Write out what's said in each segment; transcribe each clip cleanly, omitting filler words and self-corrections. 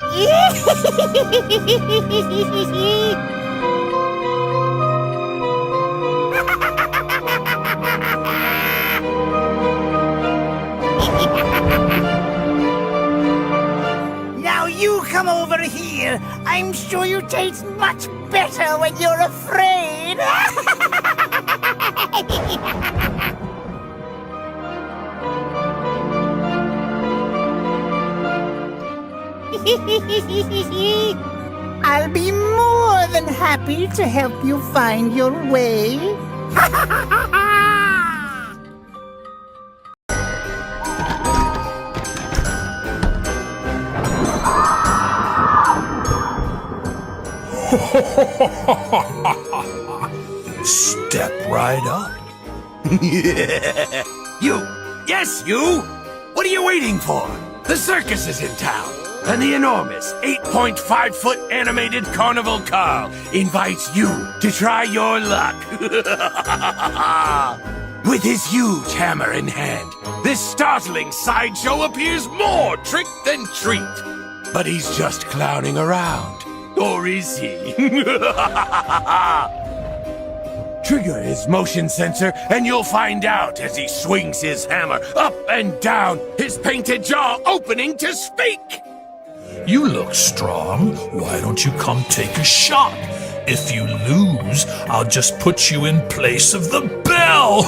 Now you come over here. I'm sure you taste much better when you're afraid. I'll be more than happy to help you find your way. Step right up. You! Yes, you! What are you waiting for? The circus is in town, and the enormous 8.5-foot animated carnival Carl invites you to try your luck. With his huge hammer in hand, this startling sideshow appears more trick than treat. But he's just clowning around. Or is he? Trigger his motion sensor, and you'll find out as he swings his hammer up and down, his painted jaw opening to speak. You look strong. Why don't you come take a shot? If you lose, I'll just put you in place of the bell.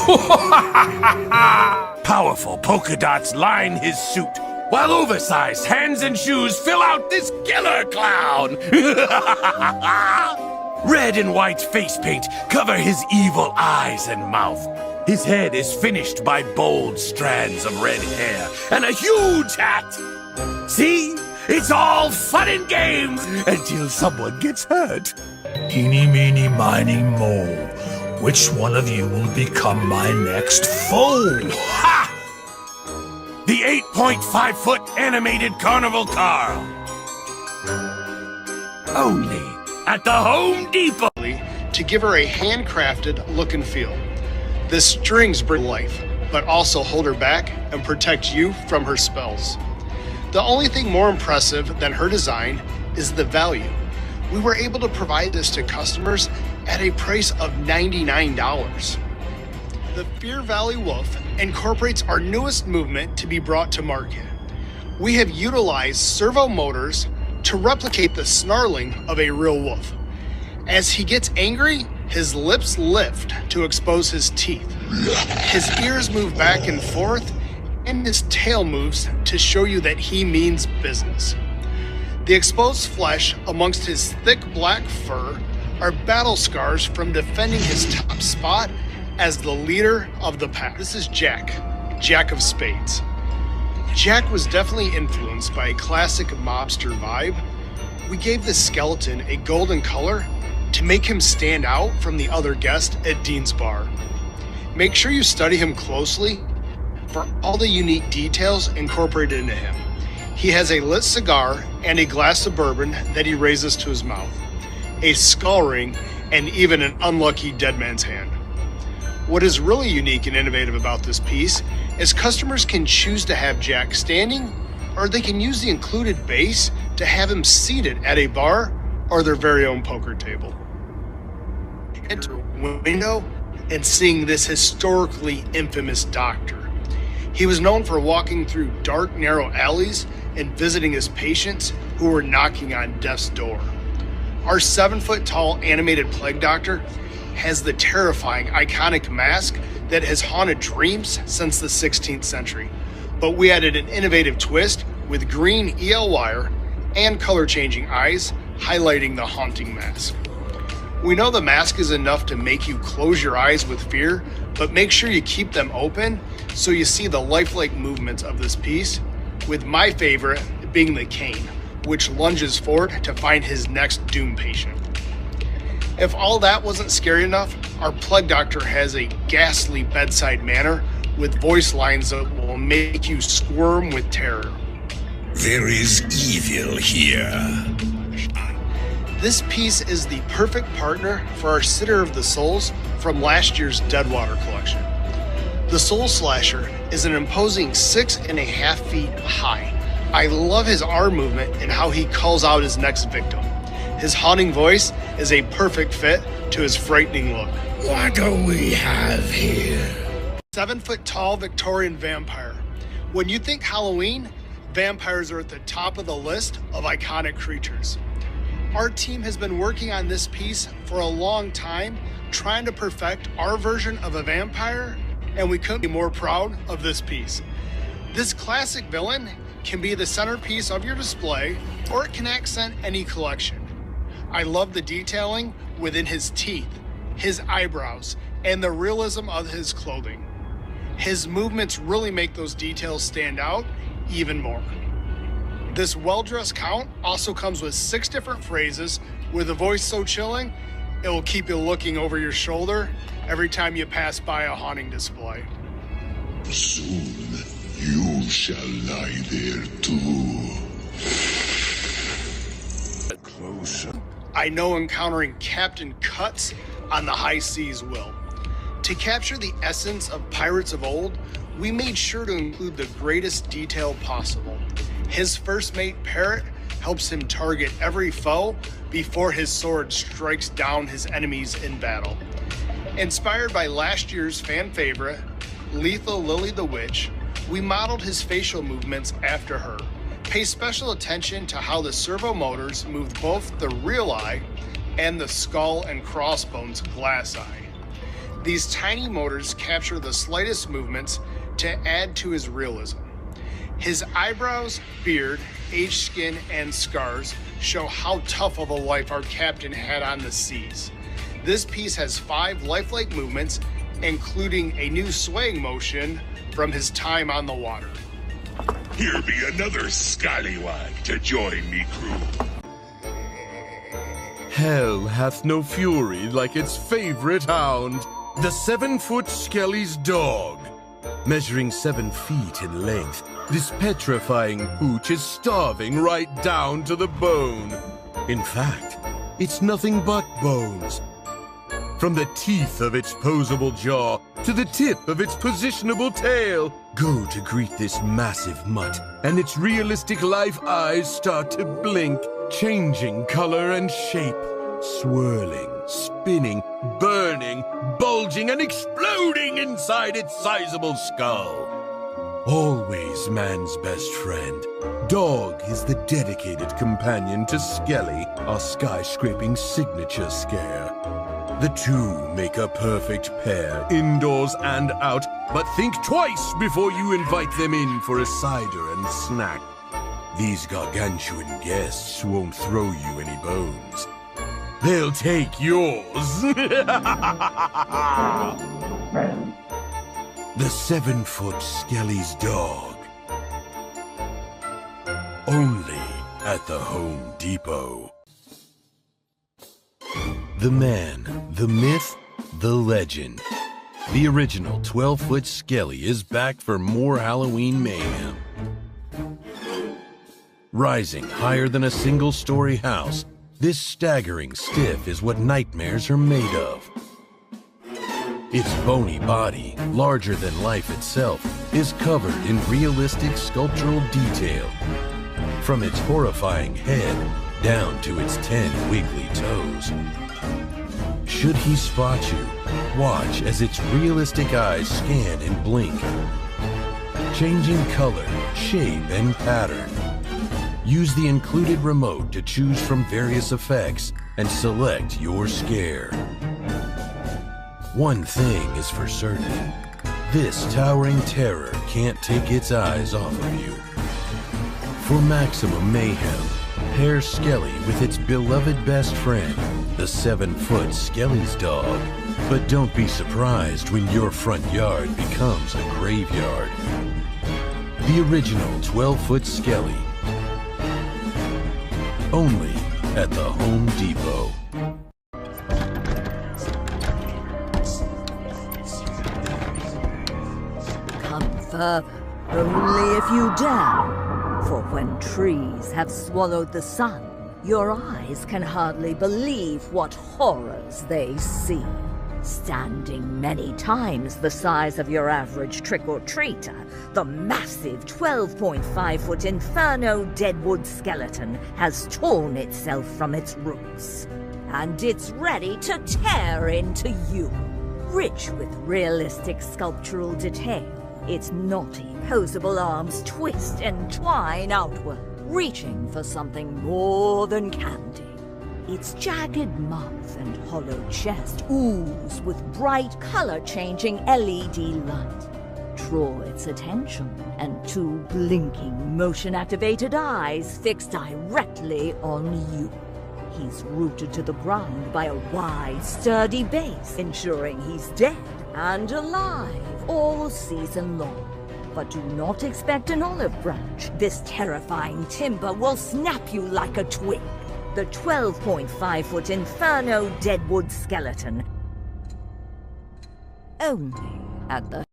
Powerful polka dots line his suit, while oversized hands and shoes fill out this killer clown. Red and white face paint cover his evil eyes and mouth. His head is finished by bold strands of red hair and a huge hat. See? It's all fun and games until someone gets hurt. Eeny, meeny, miny, moe. Which one of you will become my next foe? Ha! The 8.5-foot animated carnival Carl. Only at the Home Depot. To give her a handcrafted look and feel. The strings bring life, but also hold her back and protect you from her spells. The only thing more impressive than her design is the value. We were able to provide this to customers at a price of $99. The Fear Valley Wolf incorporates our newest movement to be brought to market. We have utilized servo motors to replicate the snarling of a real wolf. As he gets angry, his lips lift to expose his teeth. His ears move back and forth, and his tail moves to show you that he means business. The exposed flesh amongst his thick black fur are battle scars from defending his top spot as the leader of the pack. This is Jack of Spades. Jack was definitely influenced by a classic mobster vibe. We gave the skeleton a golden color to make him stand out from the other guests at Dean's Bar. Make sure you study him closely for all the unique details incorporated into him. He has a lit cigar and a glass of bourbon that he raises to his mouth, a skull ring, and even an unlucky dead man's hand. What is really unique and innovative about this piece is customers can choose to have Jack standing, or they can use the included base to have him seated at a bar or their very own poker table. Enter a window and seeing this historically infamous doctor. He was known for walking through dark, narrow alleys and visiting his patients who were knocking on death's door. Our 7-foot-tall animated plague doctor has the terrifying, iconic mask that has haunted dreams since the 16th century. But we added an innovative twist with green EL wire and color-changing eyes, highlighting the haunting mask. We know the mask is enough to make you close your eyes with fear, but make sure you keep them open so you see the lifelike movements of this piece, with my favorite being the cane, which lunges forward to find his next doom patient. If all that wasn't scary enough, our plug doctor has a ghastly bedside manner with voice lines that will make you squirm with terror. There is evil here. This piece is the perfect partner for our Sitter of the Souls from last year's Deadwater collection. The Soul Slasher is an imposing 6.5 feet high, I love his arm movement and how he calls out his next victim. His haunting voice is a perfect fit to his frightening look. What do we have here? 7-foot-tall Victorian vampire. When you think Halloween, vampires are at the top of the list of iconic creatures. Our team has been working on this piece for a long time, trying to perfect our version of a vampire, and we couldn't be more proud of this piece. This classic villain can be the centerpiece of your display, or it can accent any collection. I love the detailing within his teeth, his eyebrows, and the realism of his clothing. His movements really make those details stand out even more. This well-dressed count also comes with 6 different phrases with a voice so chilling, it will keep you looking over your shoulder every time you pass by a haunting display. Soon you shall lie there too. Closer. I know encountering Captain Cuts on the high seas will. To capture the essence of pirates of old, we made sure to include the greatest detail possible. His first mate Parrot helps him target every foe before his sword strikes down his enemies in battle. Inspired by last year's fan favorite, Lethal Lily the Witch, we modeled his facial movements after her. Pay special attention to how the servo motors move both the real eye and the skull and crossbones glass eye. These tiny motors capture the slightest movements to add to his realism. His eyebrows, beard, aged skin, and scars show how tough of a life our captain had on the seas. This piece has 5 lifelike movements, including a new swaying motion from his time on the water. Here be another scallywag to join me crew. Hell hath no fury like its favorite hound, the 7-foot Skelly's dog. Measuring 7 feet in length, this petrifying pooch is starving right down to the bone. In fact, it's nothing but bones. From the teeth of its posable jaw to the tip of its positionable tail. Go to greet this massive mutt, and its realistic life eyes start to blink, changing color and shape, swirling, spinning, burning, bulging, and exploding inside its sizable skull. Always man's best friend, Dog is the dedicated companion to Skelly, our skyscraping signature scare. The two make a perfect pair, indoors and out, but think twice before you invite them in for a cider and snack. These gargantuan guests won't throw you any bones. They'll take yours. The 7-foot Skelly's dog. Only at the Home Depot. The man, the myth, the legend. The original 12-foot Skelly is back for more Halloween mayhem. Rising higher than a single-story house, this staggering stiff is what nightmares are made of. Its bony body, larger than life itself, is covered in realistic sculptural detail. From its horrifying head down to its 10 wiggly toes. Should he spot you, watch as its realistic eyes scan and blink, changing color, shape, and pattern. Use the included remote to choose from various effects and select your scare. One thing is for certain, this towering terror can't take its eyes off of you. For maximum mayhem, pair Skelly with its beloved best friend, the 7-foot Skelly's dog. But don't be surprised when your front yard becomes a graveyard. The original 12-foot Skelly. Only at the Home Depot. Come further, only if you dare. For when trees have swallowed the sun, your eyes can hardly believe what horrors they see. Standing many times the size of your average trick-or-treater, the massive 12.5-foot Inferno Deadwood skeleton has torn itself from its roots. And it's ready to tear into you. Rich with realistic sculptural detail, its knotty, posable arms twist and twine outward, reaching for something more than candy. Its jagged mouth and hollow chest ooze with bright, color-changing LED light. Draw its attention, and two blinking, motion-activated eyes fix directly on you. He's rooted to the ground by a wide, sturdy base, ensuring he's dead and alive all season long. But do not expect an olive branch. This terrifying timber will snap you like a twig. The 12.5-foot Inferno Deadwood skeleton. Only at the...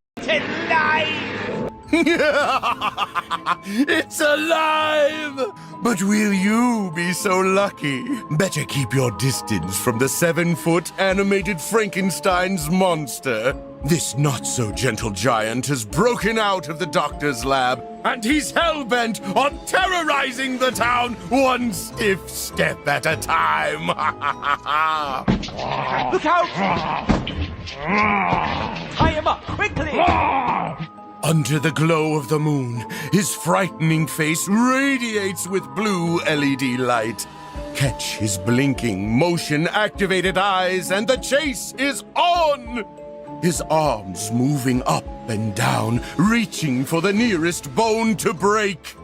It's alive! But will you be so lucky? Better keep your distance from the 7-foot animated Frankenstein's monster. This not-so-gentle giant has broken out of the doctor's lab, and he's hell-bent on terrorizing the town one stiff step at a time. Look out! Tie him up, quickly! Under the glow of the moon, his frightening face radiates with blue LED light. Catch his blinking, motion-activated eyes, and the chase is on! His arms moving up and down, reaching for the nearest bone to break.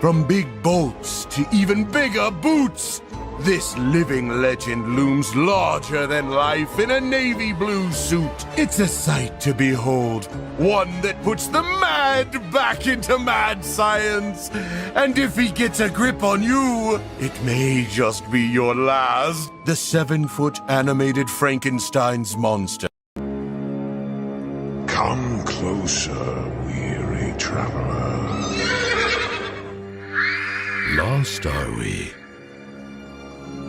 From big bolts to even bigger boots, this living legend looms larger than life in a navy blue suit. It's a sight to behold, one that puts the mad back into mad science. And if he gets a grip on you, it may just be your last. The 7-foot animated Frankenstein's monster. Come closer, weary traveler. Lost are we?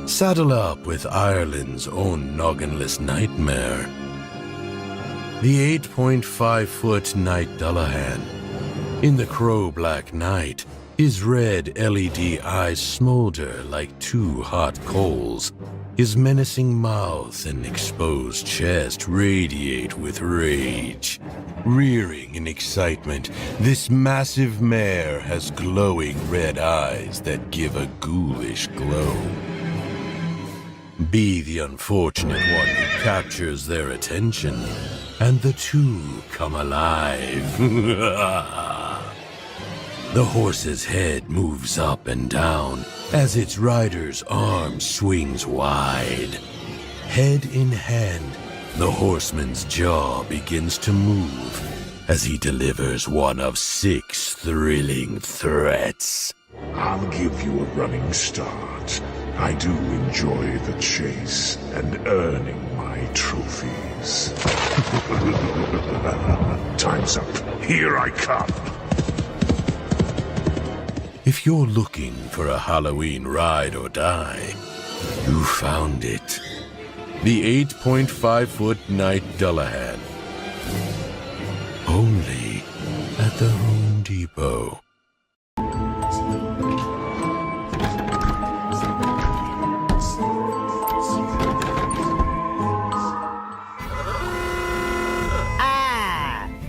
Saddle up with Ireland's own nogginless nightmare. The 8.5-foot Knight Dullahan. In the crow-black night, his red LED eyes smolder like two hot coals. His menacing mouth and exposed chest radiate with rage. Rearing in excitement, this massive mare has glowing red eyes that give a ghoulish glow. Be the unfortunate one who captures their attention, and the two come alive. The horse's head moves up and down as its rider's arm swings wide. Head in hand, the horseman's jaw begins to move as he delivers one of 6 thrilling threats. I'll give you a running start. I do enjoy the chase and earning my trophies. Time's up. Here I come. If you're looking for a Halloween ride or die, you found it. The 8.5-foot Knight Dullahan. Only at the Home Depot.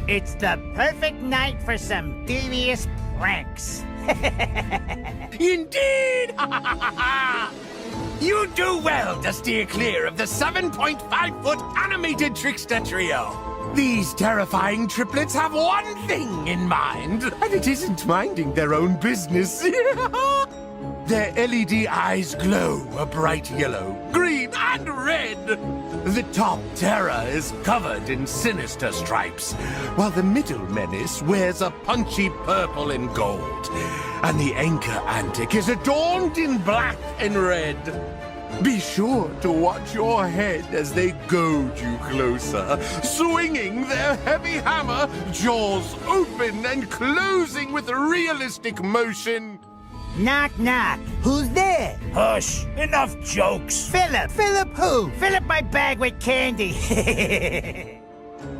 It's the perfect night for some devious pranks. Indeed! You do well to steer clear of the 7.5-foot animated trickster trio. These terrifying triplets have one thing in mind, and it isn't minding their own business. Their LED eyes glow a bright yellow, green, and red. The top terror is covered in sinister stripes, while the middle menace wears a punchy purple and gold, and the anchor antic is adorned in black and red. Be sure to watch your head as they goad you closer, swinging their heavy hammer, jaws open and closing with realistic motion. Knock, knock. Who's there? Yeah. Hush, enough jokes. Philip. Philip who? Fill up my bag with candy.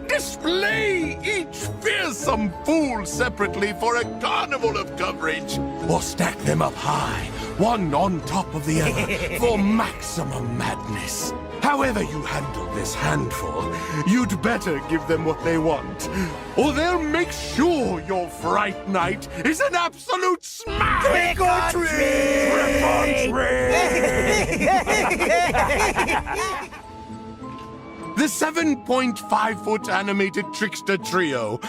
Display each fearsome fool separately for a carnival of coverage. Or stack them up high, one on top of the other, for maximum madness. However you handle this handful, you'd better give them what they want, or they'll make sure your Fright Night is an absolute smash! Trick or treat! The 7.5-foot animated trickster trio,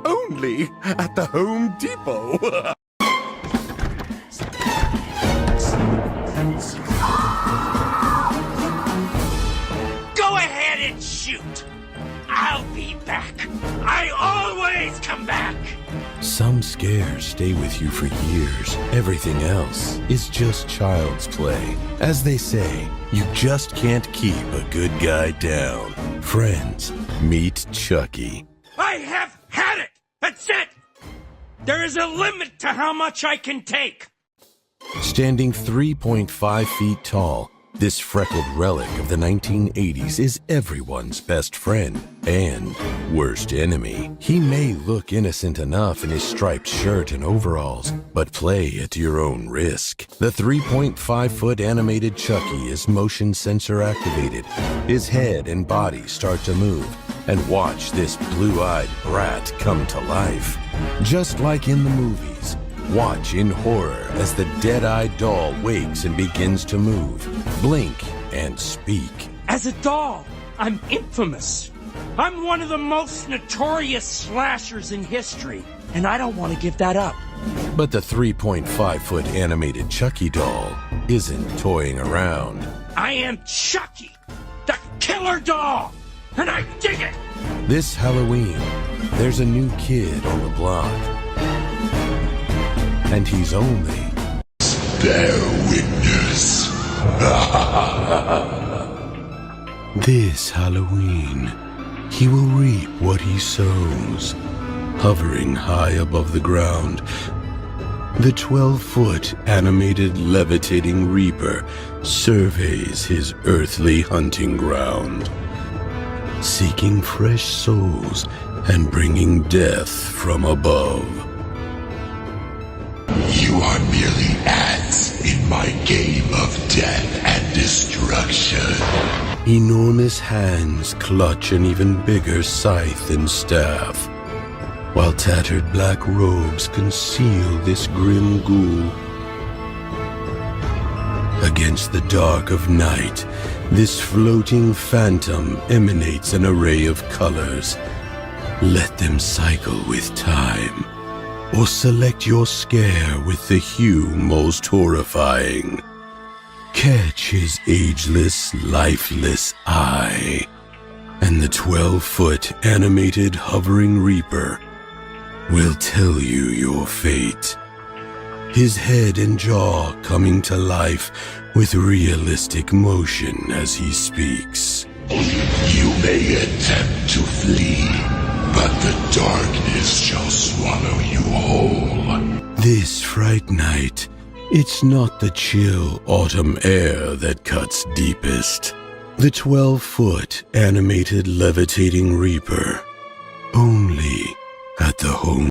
only at the Home Depot. Go ahead and shoot. I'll be back. I always come back. Some scares stay with you for years. Everything else is just child's play. As they say, you just can't keep a good guy down. Friends, meet Chucky. I have had it. That's it. There is a limit to how much I can take. Standing 3.5 feet tall, this freckled relic of the 1980s is everyone's best friend and worst enemy. He may look innocent enough in his striped shirt and overalls, but play at your own risk. The 3.5-foot animated Chucky is motion sensor activated. His head and body start to move, and watch this blue-eyed brat come to life. Just like in the movies, watch in horror as the dead-eyed doll wakes and begins to move, blink, and speak. As a doll, I'm infamous. I'm one of the most notorious slashers in history, and I don't want to give that up. But the 3.5-foot animated Chucky doll isn't toying around. I am Chucky, the killer doll, and I dig it. This Halloween, there's a new kid on the block. And he's only... Bear witness. This Halloween, he will reap what he sows. Hovering high above the ground, the 12-foot animated levitating reaper surveys his earthly hunting ground, seeking fresh souls and bringing death from above. You are merely ants in my game of death and destruction. Enormous hands clutch an even bigger scythe and staff, while tattered black robes conceal this grim ghoul. Against the dark of night, this floating phantom emanates an array of colors. Let them cycle with time, or select your scare with the hue most horrifying. Catch his ageless, lifeless eye, and the 12-foot animated hovering reaper will tell you your fate. His head and jaw coming to life with realistic motion as he speaks. You may attempt to flee, but the darkness shall swallow you whole. This Fright Night, it's not the chill autumn air that cuts deepest. The 12-foot animated levitating reaper, only at the Home